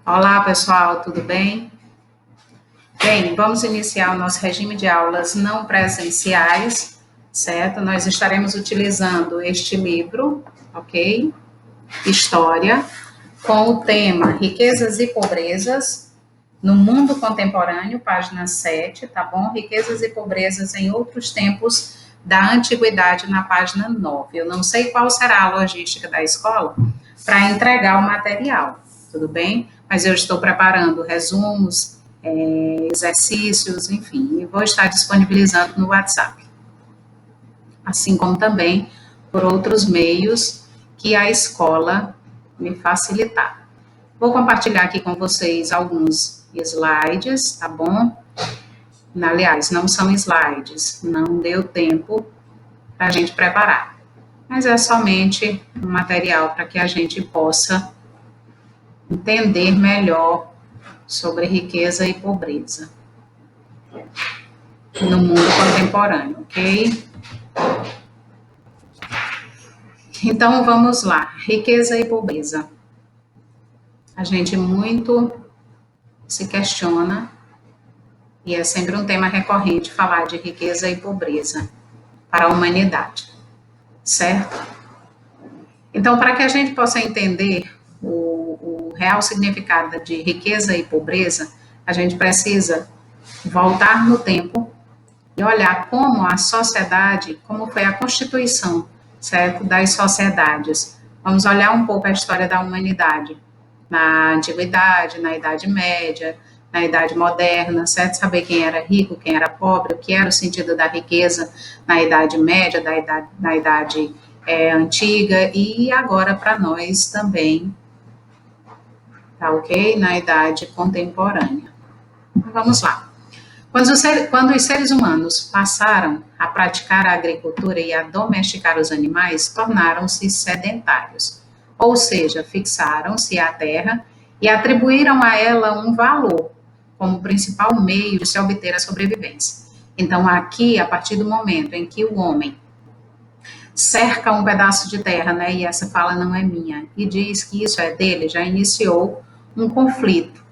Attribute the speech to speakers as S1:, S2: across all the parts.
S1: Olá, pessoal, tudo bem? Bem, vamos iniciar o nosso regime de aulas não presenciais, certo? Nós estaremos utilizando este livro, ok? História, com o tema Riquezas e Pobrezas no Mundo Contemporâneo, página 7, tá bom? Riquezas e Pobrezas em Outros Tempos da Antiguidade, na página 9. Eu não sei qual será a logística da escola para entregar o material, tudo bem? Mas eu estou preparando resumos, exercícios, enfim, e vou estar disponibilizando no WhatsApp, assim como também por outros meios que a escola me facilitar. Vou compartilhar aqui com vocês alguns slides, tá bom? Aliás, não são slides, não deu tempo para a gente preparar, mas é somente um material para que a gente possa entender melhor sobre riqueza e pobreza no mundo contemporâneo, ok? Então, vamos lá. Riqueza e pobreza. A gente muito se questiona, e é sempre um tema recorrente falar de riqueza e pobreza para a humanidade, certo? Então, para que a gente possa entender o real significado de riqueza e pobreza, a gente precisa voltar no tempo e olhar como a sociedade, como foi a constituição, certo, das sociedades. Vamos olhar um pouco a história da humanidade na antiguidade, na Idade Média, na Idade Moderna, certo? Saber quem era rico, quem era pobre, o que era o sentido da riqueza na Idade Média, na Idade Antiga e agora para nós também, tá ok? Na Idade Contemporânea. Vamos lá. Quando os seres humanos passaram a praticar a agricultura e a domesticar os animais, tornaram-se sedentários, ou seja, fixaram-se à terra e atribuíram a ela um valor como principal meio de se obter a sobrevivência. Então, aqui, a partir do momento em que o homem cerca um pedaço de terra, né, e essa fala não é minha, e diz que isso é dele, já iniciou um conflito,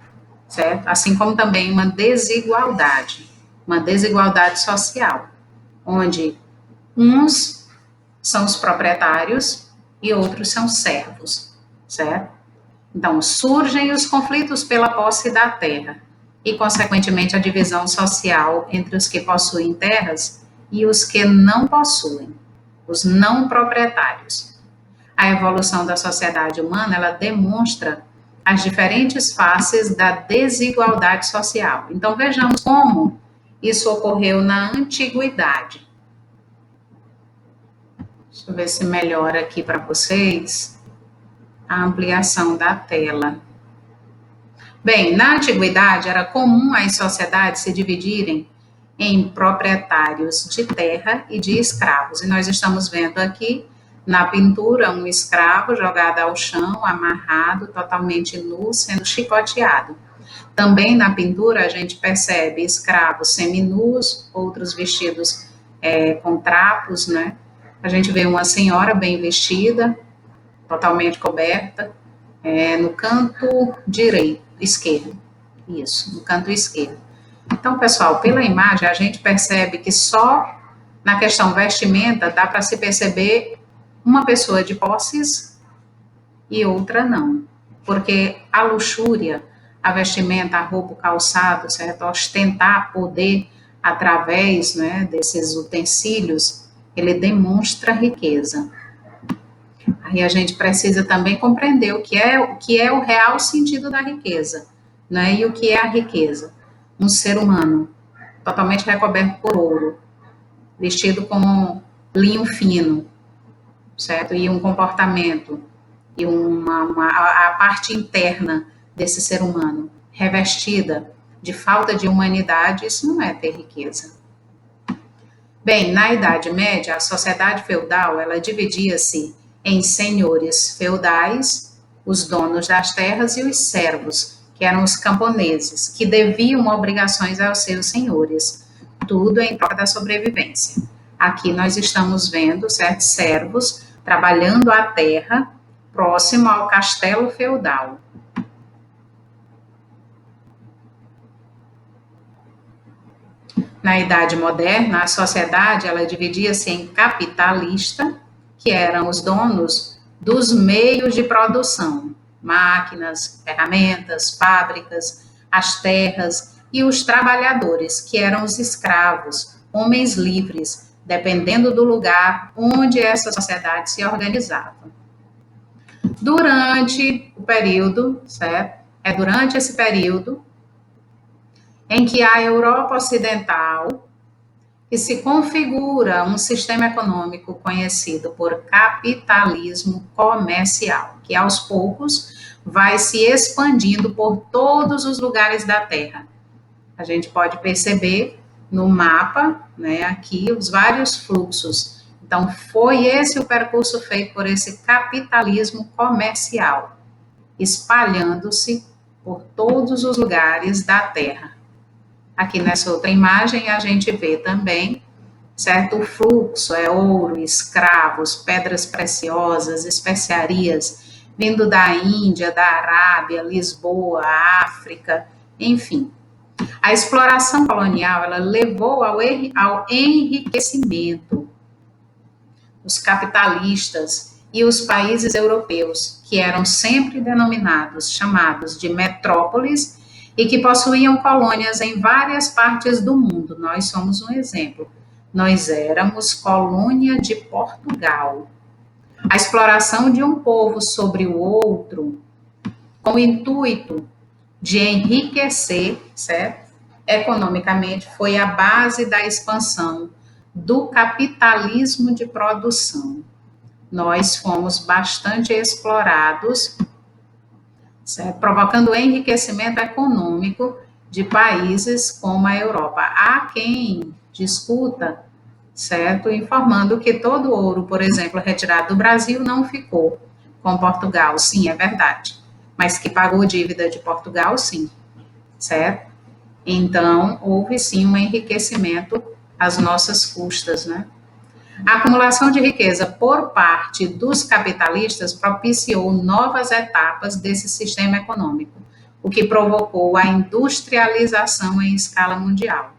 S1: certo? Assim como também uma desigualdade social, onde uns são os proprietários e outros são servos, certo? Então, surgem os conflitos pela posse da terra e, consequentemente, a divisão social entre os que possuem terras e os que não possuem, os não proprietários. A evolução da sociedade humana, ela demonstra as diferentes faces da desigualdade social. Então, vejamos como isso ocorreu na antiguidade. Deixa eu ver se melhora aqui para vocês a ampliação da tela. Bem, na antiguidade era comum as sociedades se dividirem em proprietários de terra e de escravos. E nós estamos vendo aqui na pintura um escravo jogado ao chão, amarrado, totalmente nu, sendo chicoteado. Também na pintura a gente percebe escravos seminus, outros vestidos com trapos, né? A gente vê uma senhora bem vestida, totalmente coberta, no canto esquerdo. Isso, no canto esquerdo. Então, pessoal, pela imagem a gente percebe que só na questão vestimenta dá para se perceber uma pessoa de posses e outra não. Porque a luxúria, a vestimenta, a roupa, o calçado, certo? Ostentar poder através, né, desses utensílios, ele demonstra riqueza. Aí a gente precisa também compreender o que é o real sentido da riqueza, né? E o que é a riqueza? Um ser humano totalmente recoberto por ouro, vestido com linho fino, certo? E um comportamento e a parte interna desse ser humano revestida de falta de humanidade, isso não é ter riqueza. Bem, na Idade Média, a sociedade feudal, ela dividia-se em senhores feudais, os donos das terras, e os servos, que eram os camponeses, que deviam obrigações aos seus senhores, tudo em troca da sobrevivência. Aqui nós estamos vendo, certos servos trabalhando a terra próximo ao castelo feudal. Na Idade Moderna, a sociedade ela dividia-se em capitalista, que eram os donos dos meios de produção, máquinas, ferramentas, fábricas, as terras, e os trabalhadores, que eram os escravos, homens livres, dependendo do lugar onde essa sociedade se organizava. Durante o período, certo? É durante esse período em que a Europa Ocidental que se configura um sistema econômico conhecido por capitalismo comercial, que aos poucos vai se expandindo por todos os lugares da Terra. A gente pode perceber no mapa, né, aqui os vários fluxos. Então, foi esse o percurso feito por esse capitalismo comercial, espalhando-se por todos os lugares da Terra. Aqui nessa outra imagem a gente vê também, certo? O fluxo é ouro, escravos, pedras preciosas, especiarias, vindo da Índia, da Arábia, Lisboa, África, enfim. A exploração colonial, ela levou ao enriquecimento. Os capitalistas e os países europeus, que eram sempre denominados, chamados de metrópoles, e que possuíam colônias em várias partes do mundo. Nós somos um exemplo. Nós éramos colônia de Portugal. A exploração de um povo sobre o outro, com o intuito de enriquecer, certo? Economicamente, foi a base da expansão do capitalismo de produção. Nós fomos bastante explorados, certo? Provocando enriquecimento econômico de países como a Europa. Há quem discuta, certo? Informando que todo o ouro, por exemplo, retirado do Brasil não ficou com Portugal. Sim, é verdade. Mas que pagou dívida de Portugal, sim, certo? Então, houve sim um enriquecimento às nossas custas, né? A acumulação de riqueza por parte dos capitalistas propiciou novas etapas desse sistema econômico, o que provocou a industrialização em escala mundial,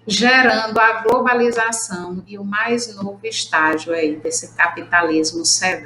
S1: gerando a globalização e o mais novo estágio aí desse capitalismo severo.